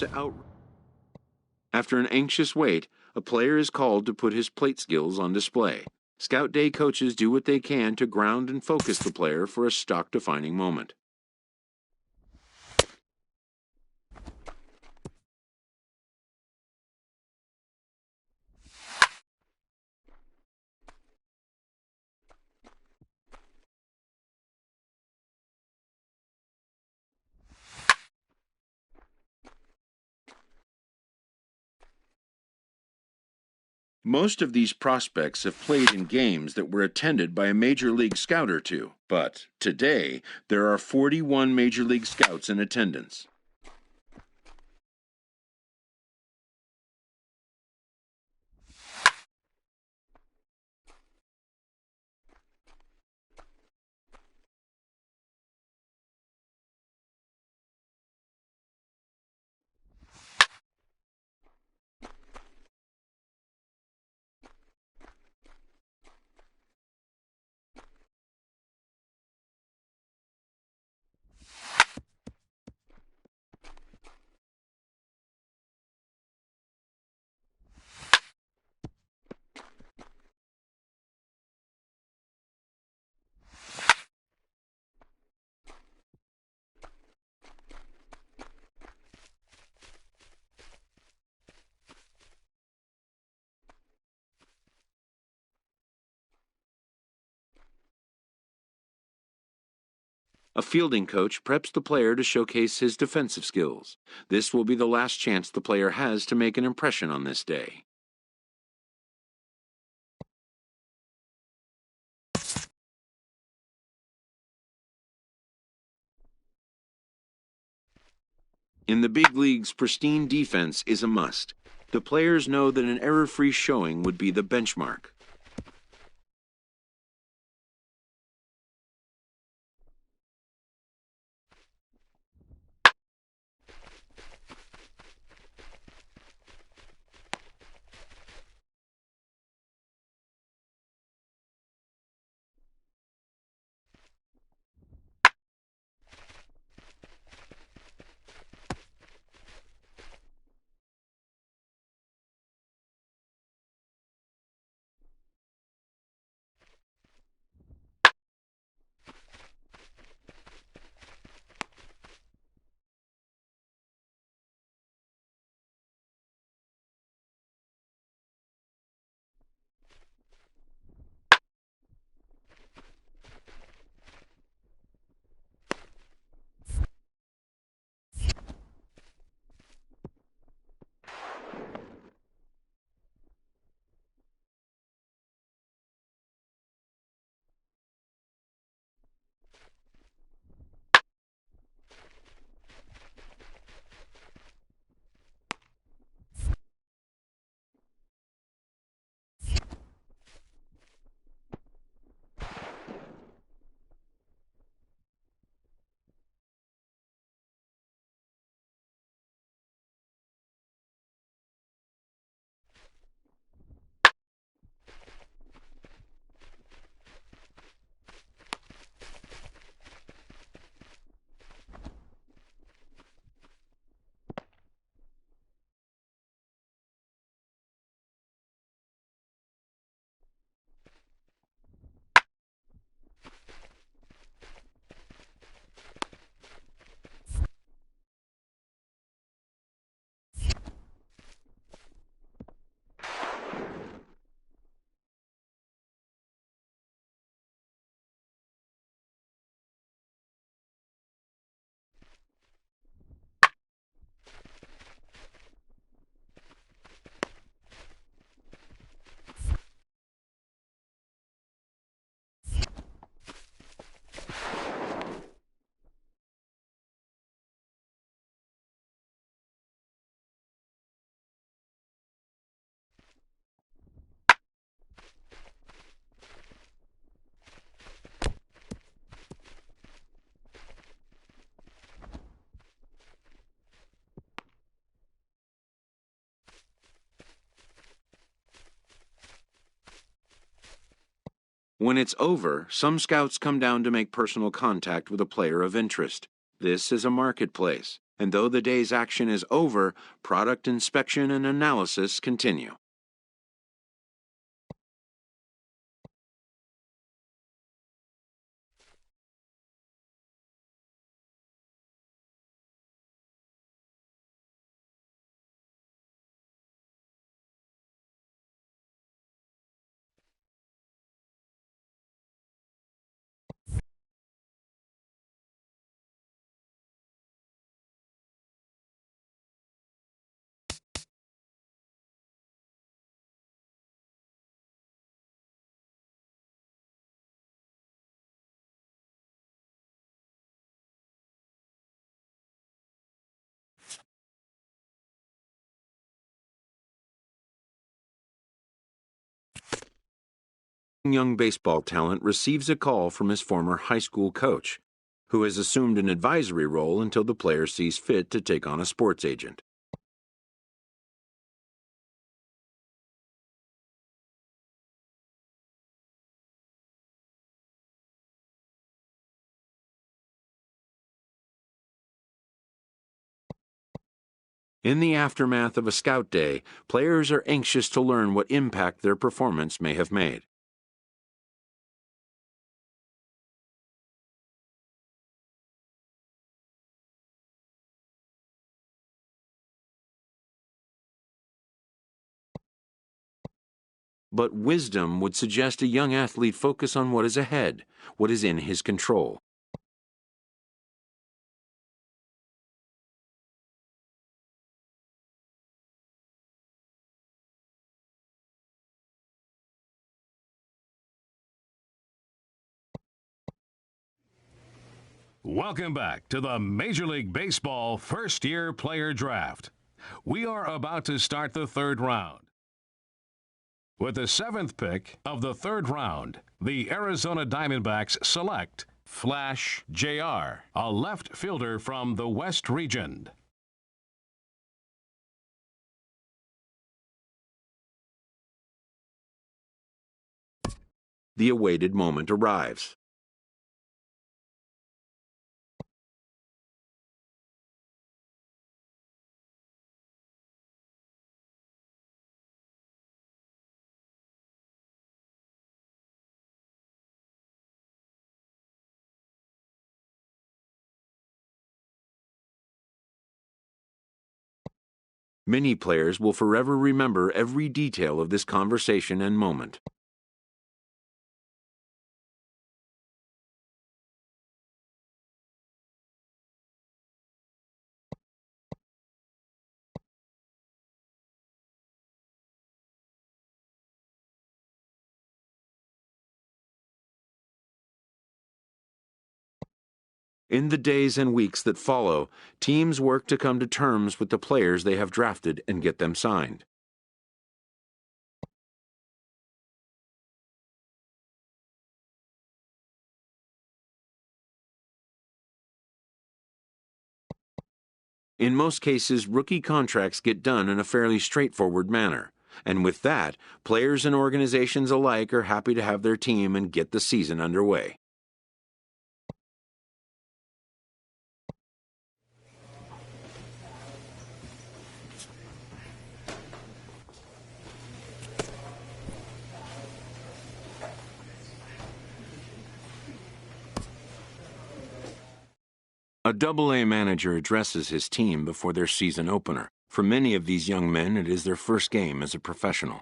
to out. After an anxious wait, a player is called to put his plate skills on display. Scout Day coaches do what they can to ground and focus the player for a stock-defining moment. Most of these prospects have played in games that were attended by a Major League Scout or two, but today there are 41 Major League Scouts in attendance. A fielding coach preps the player to showcase his defensive skills. This will be the last chance the player has to make an impression on this day. In the big leagues, pristine defense is a must. The players know that an error-free showing would be the benchmark. When it's over, some scouts come down to make personal contact with a player of interest. This is a marketplace. And though the day's action is over, product inspection and analysis continue. Young baseball talent receives a call from his former high school coach, who has assumed an advisory role until the player sees fit to take on a sports agent. In the aftermath of a scout day, players are anxious to learn what impact their performance may have made. But wisdom would suggest a young athlete focus on what is ahead, what is in his control. Welcome back to the Major League Baseball first-year player draft. We are about to start the third round. With the seventh pick of the third round, the Arizona Diamondbacks select Flash Jr., a left fielder from the West region. The awaited moment arrives. Many players will forever remember every detail of this conversation and moment. In the days and weeks that follow, teams work to come to terms with the players they have drafted and get them signed. In most cases, rookie contracts get done in a fairly straightforward manner, and with that, players and organizations alike are happy to have their team and get the season underway. A Double-A manager addresses his team before their season opener. For many of these young men, it is their first game as a professional.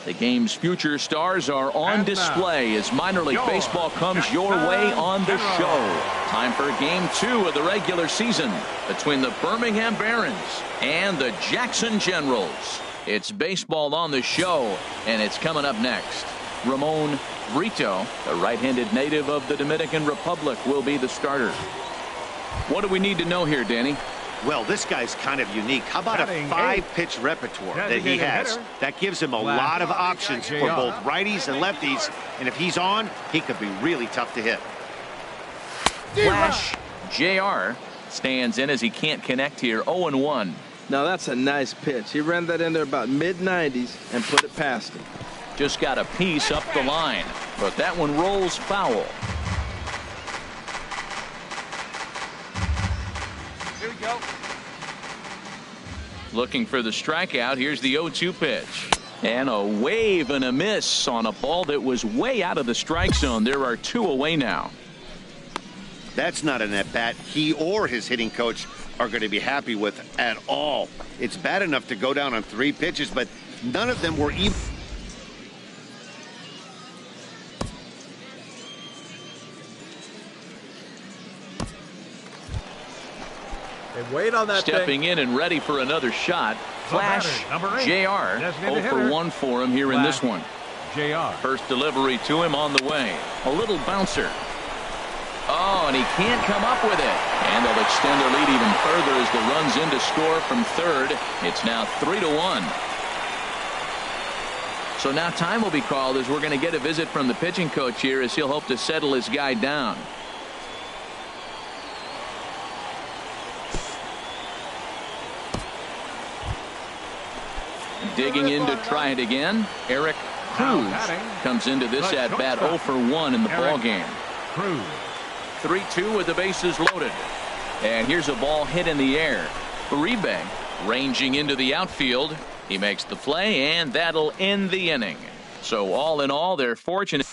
The game's future stars are on display as minor league baseball comes your way on the show. Time for game 2 of the regular season between the Birmingham Barons and the Jackson Generals. It's baseball on the show, and it's coming up next. Ramon Brito, a right-handed native of the Dominican Republic, will be the starter. What do we need to know here, Danny? Well, this guy's kind of unique. How about a 5-pitch repertoire that he has? That gives him a lot of options for both righties and lefties. And if he's on, he could be really tough to hit. Flash JR stands in as he can't connect here. 0-1. Now that's a nice pitch. He ran that in there about mid-90s and put it past him. Just got a piece up the line, but that one rolls foul. Here we go. Looking for the strikeout. Here's the 0-2 pitch. And a wave and a miss on a ball that was way out of the strike zone. There are 2 away now. That's not an at-bat he or his hitting coach are going to be happy with at all. It's bad enough to go down on 3 pitches, but none of them were even. They wait on that Stepping in and ready for another shot. Flash JR. 0 for 1 for him here in this one. JR. First delivery to him on the way. A little bouncer. Oh, and he can't come up with it. And they'll extend their lead even further as the run's in to score from third. It's now 3-1. So now time will be called as we're going to get a visit from the pitching coach here as he'll hope to settle his guy down. Digging in to try it again. Eric Cruz comes into this at bat 0 for 1 in the ball game. 3-2 with the bases loaded. And here's a ball hit in the air. Uribe ranging into the outfield. He makes the play, and that'll end the inning. So all in all, they're fortunate.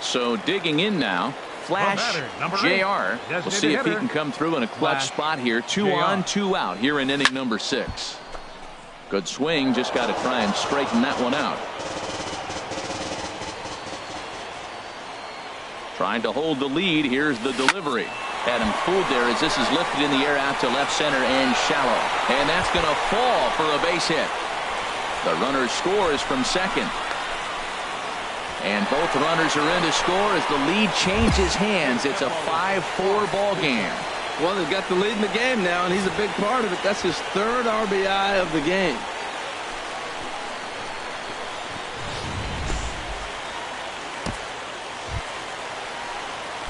So digging in now. Flash JR. We'll see if he can come through in a clutch spot here. 2 on, 2 out here in inning number 6. Good swing. Just got to try and straighten that one out. Trying to hold the lead. Here's the delivery. Had him fooled there as this is lifted in the air out to left center and shallow. And that's going to fall for a base hit. The runner scores from second. And both runners are in to score as the lead changes hands. It's a 5-4 ball game. Well, they've got the lead in the game now, and he's a big part of it. That's his 3rd RBI of the game.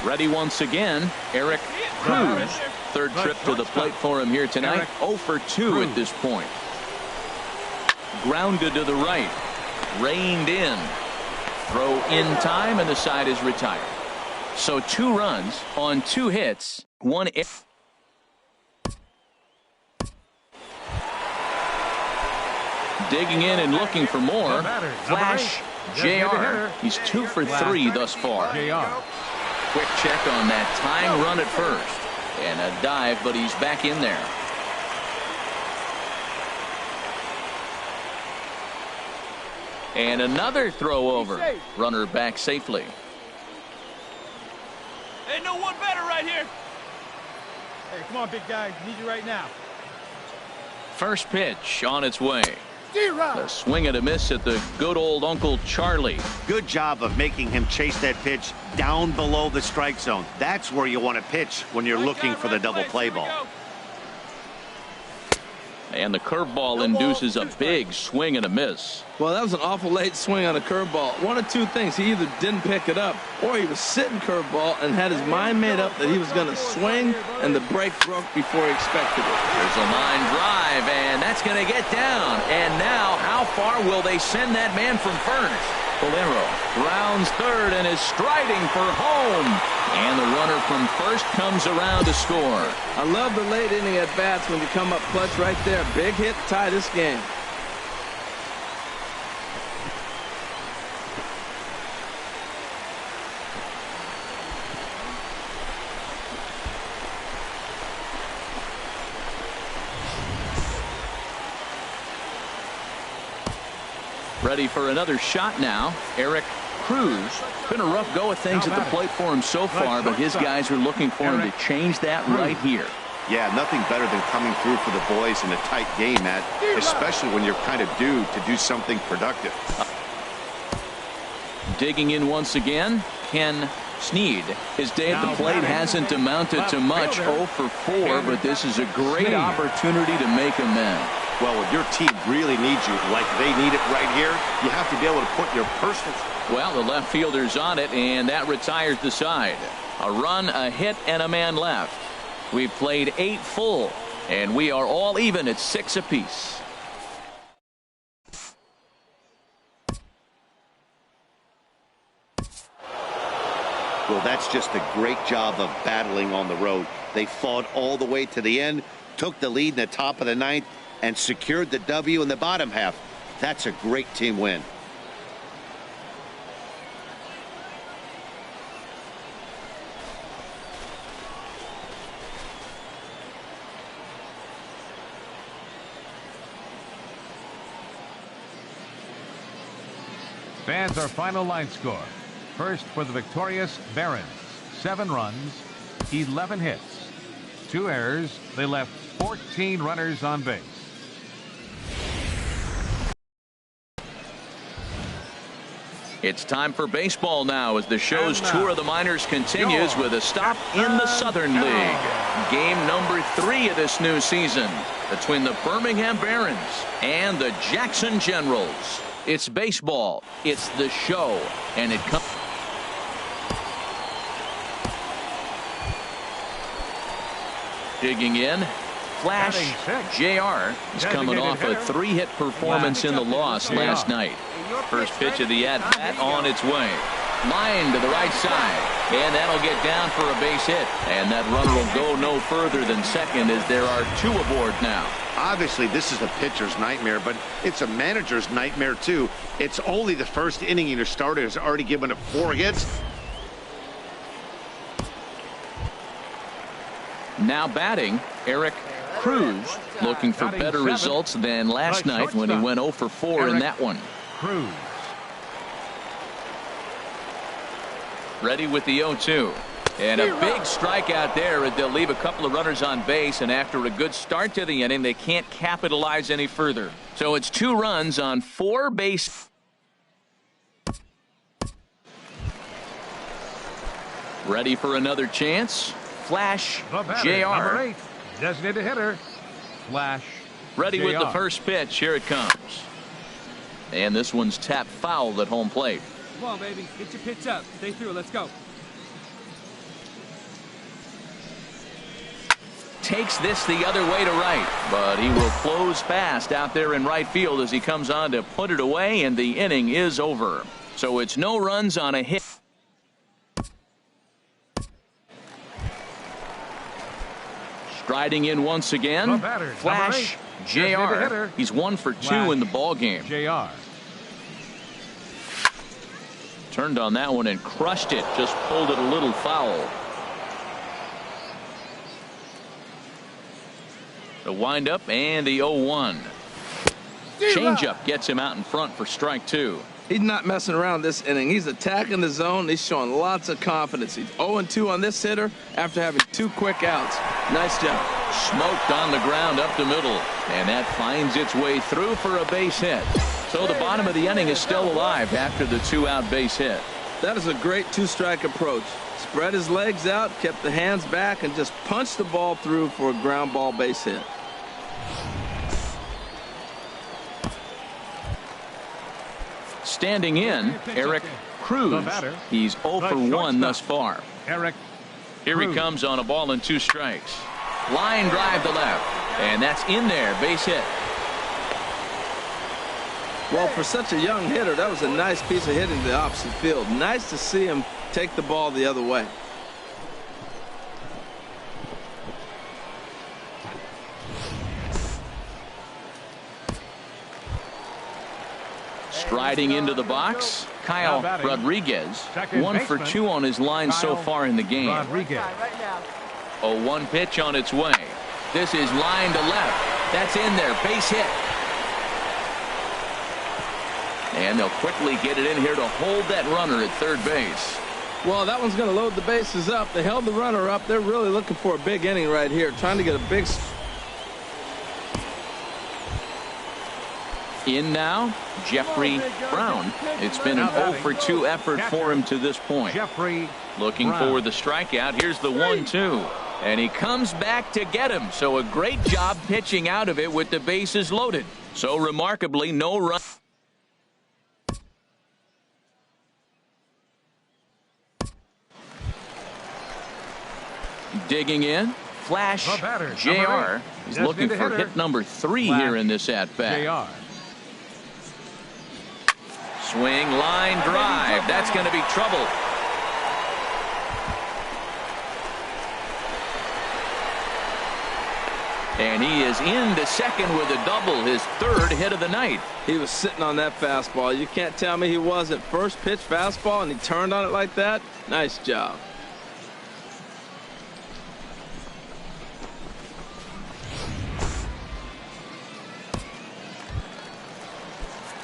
Ready once again, Eric Cruz. 3rd trip to the plate for him here tonight. 0 for 2 at this point. Grounded to the right. Reined in. Throw in time, and the side is retired. So 2 runs on 2 hits. 1 if. Digging in and looking for more. Flash JR. He's 2 for 3 thus far. Quick check on that tying run at first. And a dive, but he's back in there. And another throw over. Runner back safely. Ain't no one better right here. Hey, come on, big guy. Need you right now. First pitch on its way. A swing and a miss at the good old Uncle Charlie. Good job of making him chase that pitch down below the strike zone. That's where you want to pitch when you're looking for the double play ball. And the curveball induces a big swing and a miss. Well, that was an awful late swing on a curveball. One of 2 things. He either didn't pick it up or he was sitting curveball and had his mind made up that he was going to swing, and the break broke before he expected it. There's a line drive, and that's going to get down. And now, how far will they send that man from first? Bolero rounds third and is striding for home. And the runner from first comes around to score. I love the late inning at bats when you come up clutch right there. Big hit, tie this game. Ready for another shot now. Eric Cruz. Been a rough go of things at the plate for him so far, but his guys are looking for him to change that right here. Yeah, nothing better than coming through for the boys in a tight game, Matt, especially when you're kind of due to do something productive. Digging in once again, Ken Sneed. His day at the plate hasn't amounted to much, 0 for 4, but this is a great opportunity to make amends. Well, when your team really needs you, like they need it right here, you have to be able to put your personal... Well, the left fielder's on it, and that retires the side. A run, a hit, and a man left. We've played 8 full, and we are all even at 6 apiece. Well, that's just a great job of battling on the road. They fought all the way to the end, took the lead in the top of the 9th, and secured the W in the bottom half. That's a great team win. Fans, our final line score. First for the victorious Barons, 7 runs, 11 hits, 2 errors. They left 14 runners on base. It's time for baseball now as the show's tour of the minors continues with a stop in the Southern League. Game number 3 of this new season between the Birmingham Barons and the Jackson Generals. It's baseball, it's the show, and it comes. Digging in, Flash JR is coming off a 3-hit performance in the loss last night. First pitch of the at-bat on its way. Line to the right side, and that'll get down for a base hit. And that runner will go no further than second as there are 2 aboard now. Obviously, this is a pitcher's nightmare, but it's a manager's nightmare, too. It's only the first inning, and your starter has already given up 4 hits. Now batting, Eric Cruz, looking for better results than last night when he went 0 for 4 in that one. Cruz. Ready with the 0-2. And a big strikeout there. They'll leave a couple of runners on base, and after a good start to the inning, they can't capitalize any further. So it's 2 runs on 4 base. Ready for another chance. Flash JR. Designated hitter. Flash. Ready with the first pitch. Here it comes. And this one's tapped foul at home plate. Come on, baby. Get your pitch up. Stay through. Let's go. Takes this the other way to right, but he will close fast out there in right field as he comes on to put it away, and the inning is over. So it's no runs on a hit. Striding in once again, Flash JR. He's 1 for 2 in the ball game. JR. Turned on that one and crushed it. Just pulled it a little foul. The windup and the 0-1. Changeup gets him out in front for strike 2. He's not messing around this inning. He's attacking the zone. He's showing lots of confidence. He's 0-2 on this hitter after having 2 quick outs. Nice job. Smoked on the ground up the middle, and that finds its way through for a base hit. So the bottom of the inning is still alive after the 2-out base hit. That is a great 2-strike approach. Spread his legs out, kept the hands back, and just punched the ball through for a ground ball base hit. Standing in, Eric Cruz. He's 0 for 1 thus far. Eric. Here he comes on a ball and 2 strikes. Line drive to left, and that's in there, base hit. Well, for such a young hitter, that was a nice piece of hitting to the opposite field. Nice to see him take the ball the other way. Striding into the box, Kyle Rodriguez. 1 for 2 on his line so far in the game. 0-1 pitch on its way. This is line to left. That's in there. Base hit. And they'll quickly get it in here to hold that runner at third base. Well, that one's going to load the bases up. They held the runner up. They're really looking for a big inning right here, trying to get a big... In now, Jeffrey Brown. It's been an 0 for 2 effort for him to this point. Jeffrey Looking Brown. for the strikeout. Here's the 1-2. And he comes back to get him. So a great job pitching out of it with the bases loaded. So remarkably, no run. Digging in. Flash The batter, JR. number 8. He's looking for Designated hit number 3 Flash here in this at-bat. JR. Swing, line, drive. That's going to be trouble. And he is into second with a double, his 3rd hit of the night. He was sitting on that fastball. You can't tell me he wasn't. First pitch fastball, and he turned on it like that. Nice job.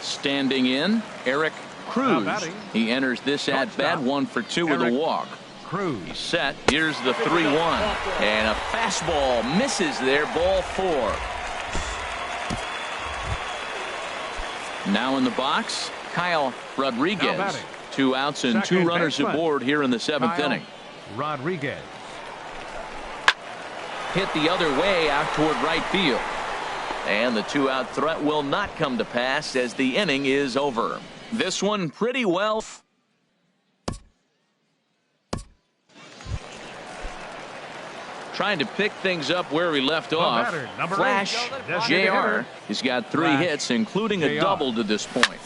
Standing in, Eric Cruz. batting. He enters this at-bat 1 for 2 with a Eric walk. Cruz. He's set. Here's the 3-1. And a fastball misses there, ball 4. Now in the box, Kyle Rodriguez. Now batting. 2 outs and 2 Second runners baseman, aboard here in the 7th Kyle inning. Rodriguez. Hit the other way out toward right field. And the 2-out threat will not come to pass as the inning is over. This one pretty well. Trying to pick things up where we left off. batter, number Flash 8. JR. He's got 3 Flash hits, including a JR. double to this point.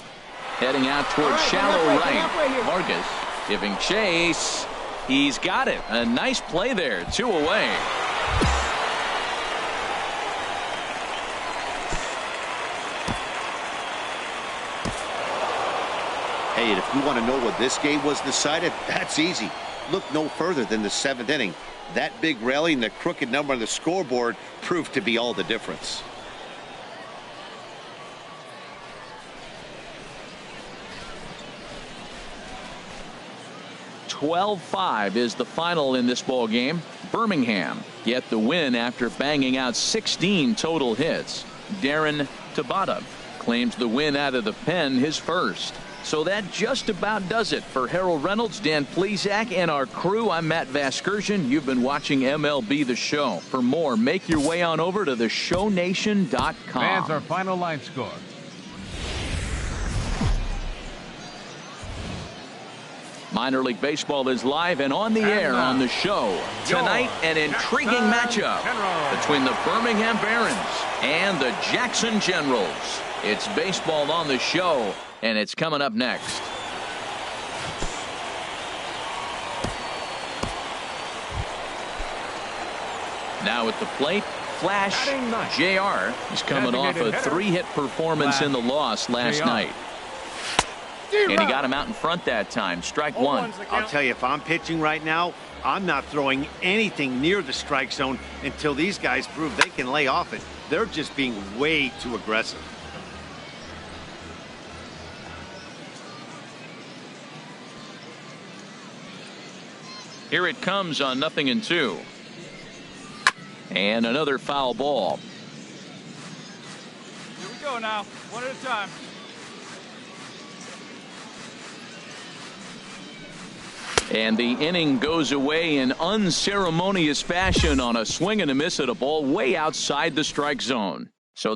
Heading out toward shallow right. Vargas giving chase. He's got it. A nice play there. 2 away. Hey, and if you want to know what this game was decided, that's easy. Look no further than the 7th inning. That big rally and the crooked number on the scoreboard proved to be all the difference. "12-5 is the final in this ball game. Birmingham get the win after banging out 16 total hits. Darren Tabata claims the win out of the pen, his first. So that just about does it for Harold Reynolds, Dan Plesac, and our crew. I'm Matt Vasgersian. You've been watching MLB The Show. For more, make your way on over to theshownation.com. Fans, our final line score. Minor League Baseball is live and on the air on the show. Tonight, an intriguing matchup between the Birmingham Barons and the Jackson Generals. It's baseball on the show, and it's coming up next. Now at the plate, Flash JR. He's coming off a 3-hit performance in the loss last night. And he got him out in front that time. Strike 1. I'll tell you, if I'm pitching right now, I'm not throwing anything near the strike zone until these guys prove they can lay off it. They're just being way too aggressive. Here it comes on 0-2. And another foul ball. Here we go now, one at a time. And the inning goes away in unceremonious fashion on a swing and a miss at a ball way outside the strike zone. So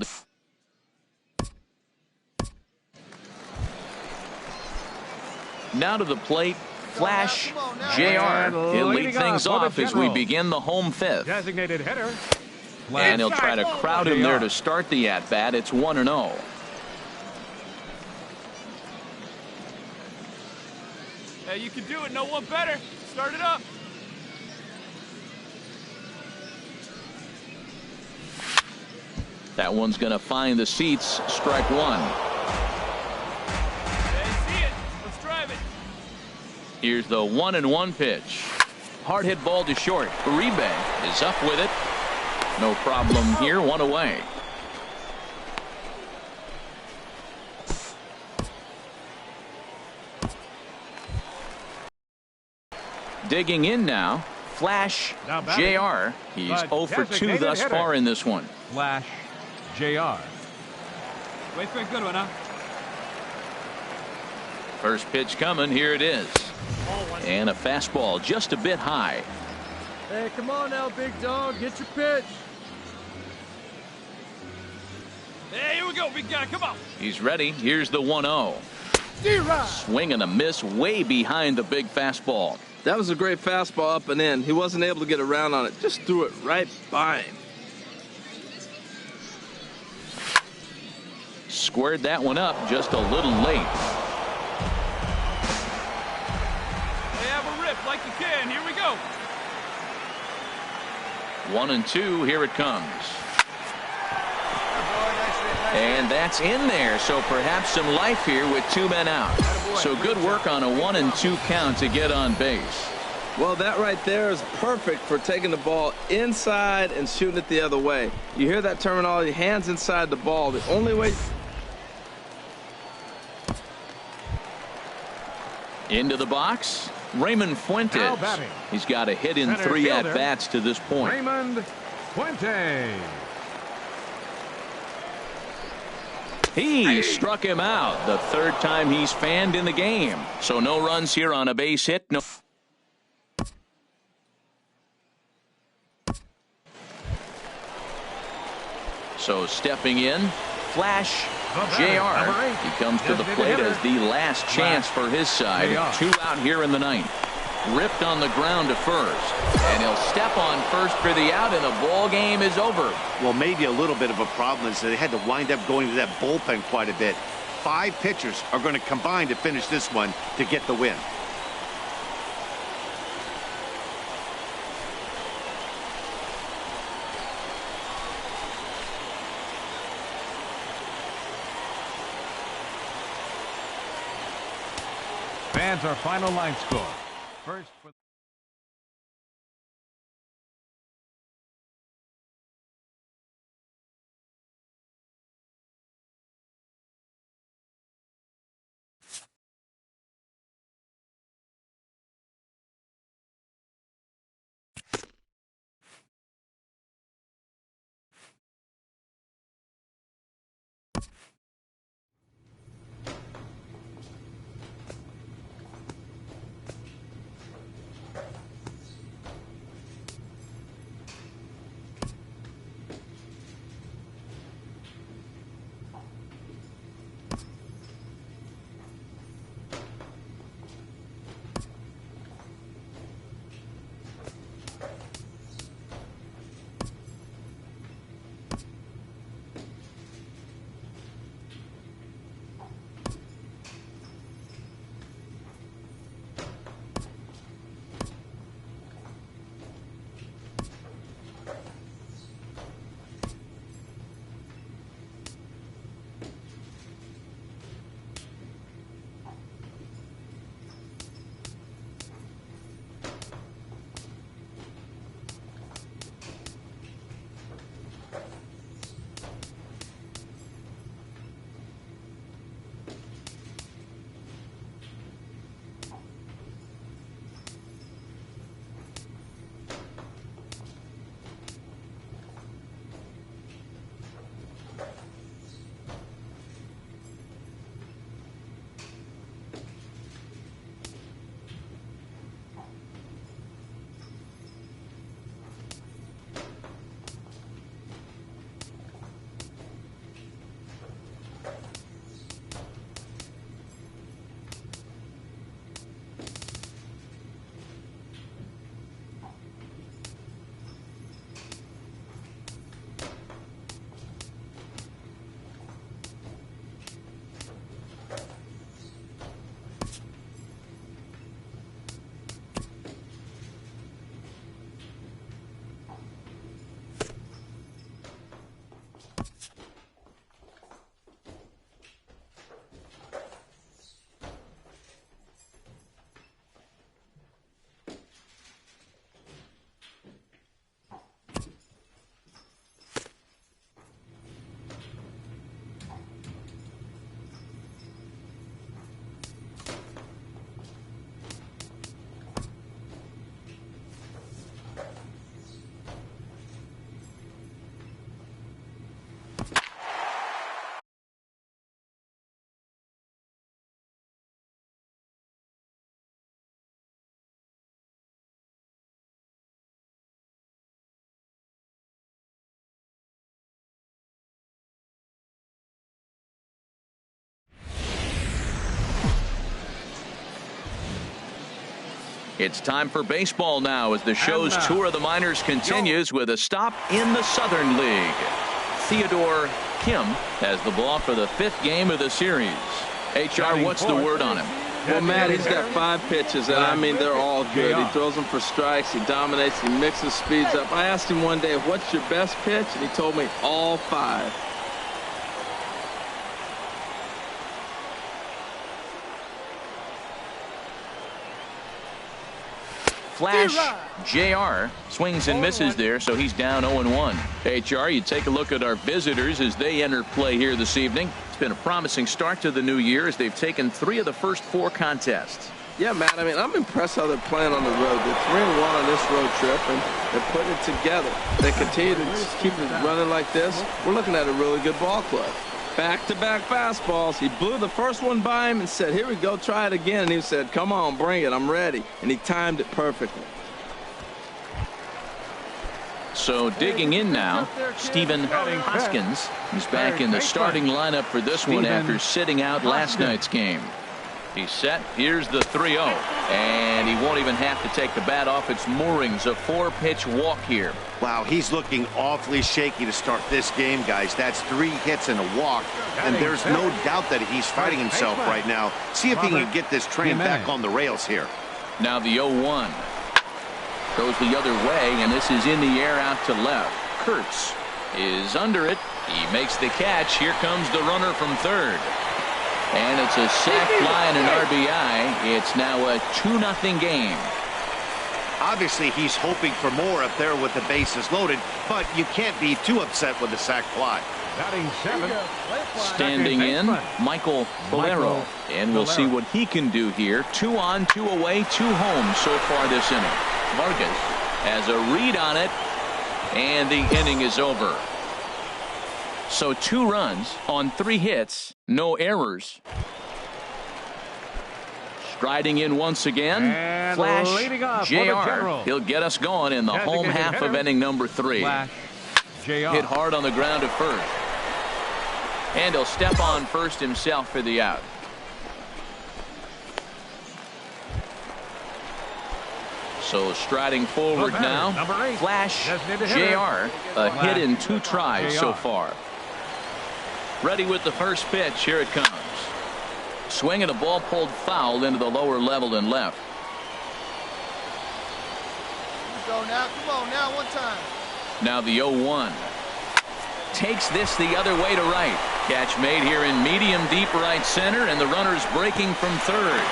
now to the plate, Flash JR. He'll lead things off as we begin the home 5th. Designated hitter. And he'll try to crowd him there to start the at-bat. It's 1-0. Hey, you can do it. No one better. Start it up. That one's going to find the seats. Strike 1. Hey, see it. Let's drive it. Here's the 1-1 pitch. Hard hit ball to short. Uribe is up with it. No problem here. 1 away. Digging in now, Flash JR. He's 0 for 2 thus far in this one. Flash JR. Wait for a good one, huh? First pitch coming. Here it is. And a fastball just a bit high. Hey, come on now, big dog. Get your pitch. Hey, here we go, big guy. Come on. He's ready. Here's the 1-0. Swing and a miss way behind the big fastball. That was a great fastball up and in. He wasn't able to get around on it. Just threw it right by him. Squared that one up just a little late. Hey, have a rip like you can. Here we go. 1-2. Here it comes. And that's in there, so perhaps some life here with 2 men out. So good work on a 1-2 count to get on base. Well, that right there is perfect for taking the ball inside and shooting it the other way. You hear that terminology, hands inside the ball. The only way... Into the box, Raymond Fuentes. He's got a hit in 3 at-bats to this point. Raymond Fuentes. He struck him out the 3rd time he's fanned in the game. So no runs here on a base hit. No. So stepping in, Flash JR. He comes to the plate as the last chance for his side. 2 out here in the 9th. Ripped on the ground to first. And he'll step on first for the out, and the ball game is over. Well, maybe a little bit of a problem is that they had to wind up going to that bullpen quite a bit. 5 pitchers are going to combine to finish this one to get the win. Fans, our final line score. First for It's time for baseball now as the show's tour of the minors continues with a stop in the Southern League. Theodore Kim has the ball for the 5th game of the series. HR, what's the word on him? Well, Matt, he's got 5 pitches, and I mean, they're all good. He throws them for strikes, he dominates, he mixes speeds up. I asked him one day, what's your best pitch? And he told me all 5. Flash JR swings and misses there, so he's down 0-1. HR, you take a look at our visitors as they enter play here this evening. It's been a promising start to the new year as they've taken 3 of the first 4 contests. Yeah, Matt, I mean, I'm impressed how they're playing on the road. They're 3-1 on this road trip, and they're putting it together. They continue to just keep it running like this. We're looking at a really good ball club. Back-to-back fastballs. He blew the first one by him and said, here we go, try it again. And he said, come on, bring it, I'm ready. And he timed it perfectly. So digging in now, Stephen Hoskins is back in the starting lineup for this one after sitting out last night's game. He's set. Here's the 3-0. And he won't even have to take the bat off its moorings. A 4-pitch walk here. Wow, he's looking awfully shaky to start this game, guys. That's 3 hits and a walk. And there's no doubt that he's fighting himself right now. See if he can get this train back on the rails here. Now the 0-1. Goes the other way, and this is in the air out to left. Kurtz is under it. He makes the catch. Here comes the runner from third. And it's a sac fly and an RBI. It's now a 2-0 game. Obviously, he's hoping for more up there with the bases loaded, but you can't be too upset with the sac fly. Standing in, Michael Bolero. And we'll see what he can do here. 2 on, 2 away, 2 home so far this inning. Vargas has a read on it, and the inning is over. So 2 runs on 3 hits, no errors. Striding in once again, and Flash JR. He'll get us going in the home half of inning number 3. Hit hard on the ground at first. And he'll step on first himself for the out. So striding forward now, Flash JR. A hit in 2 tries so far. Ready with the first pitch. Here it comes. Swing and a ball pulled foul into the lower level and left. Go now. Come on now. One time. Now the 0-1. Takes this the other way to right. Catch made here in medium deep right center, and the runner's breaking from third.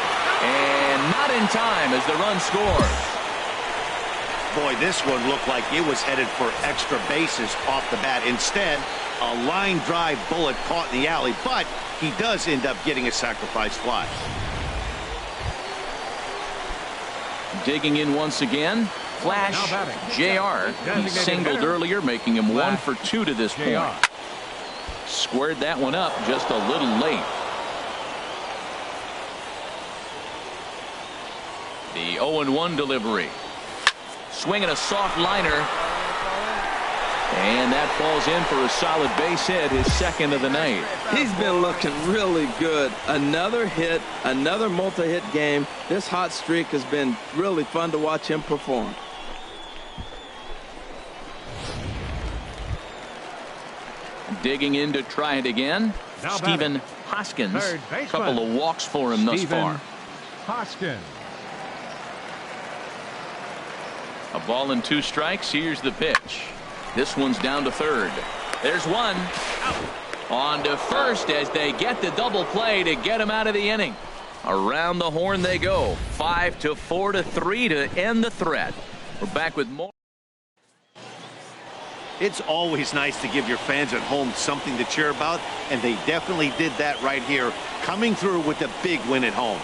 And not in time as the run scores. Boy, this one looked like it was headed for extra bases off the bat. Instead, a line drive bullet caught in the alley, but he does end up getting a sacrifice fly. Digging in once again, Flash JR. He singled earlier, making him 1 for 2 to this point. Squared that one up just a little late. The 0-1 delivery. Swinging a soft liner. And that falls in for a solid base hit, his 2nd of the night. He's been looking really good. Another hit, another multi-hit game. This hot streak has been really fun to watch him perform. Digging in to try it again. Stephen Hoskins. A couple of walks for him thus far. Hoskins. A ball and 2 strikes. Here's the pitch. This one's down to third. There's one. On to first as they get the double play to get him out of the inning. Around the horn they go. 5-4-3 to end the threat. We're back with more. It's always nice to give your fans at home something to cheer about, and they definitely did that right here, coming through with a big win at home.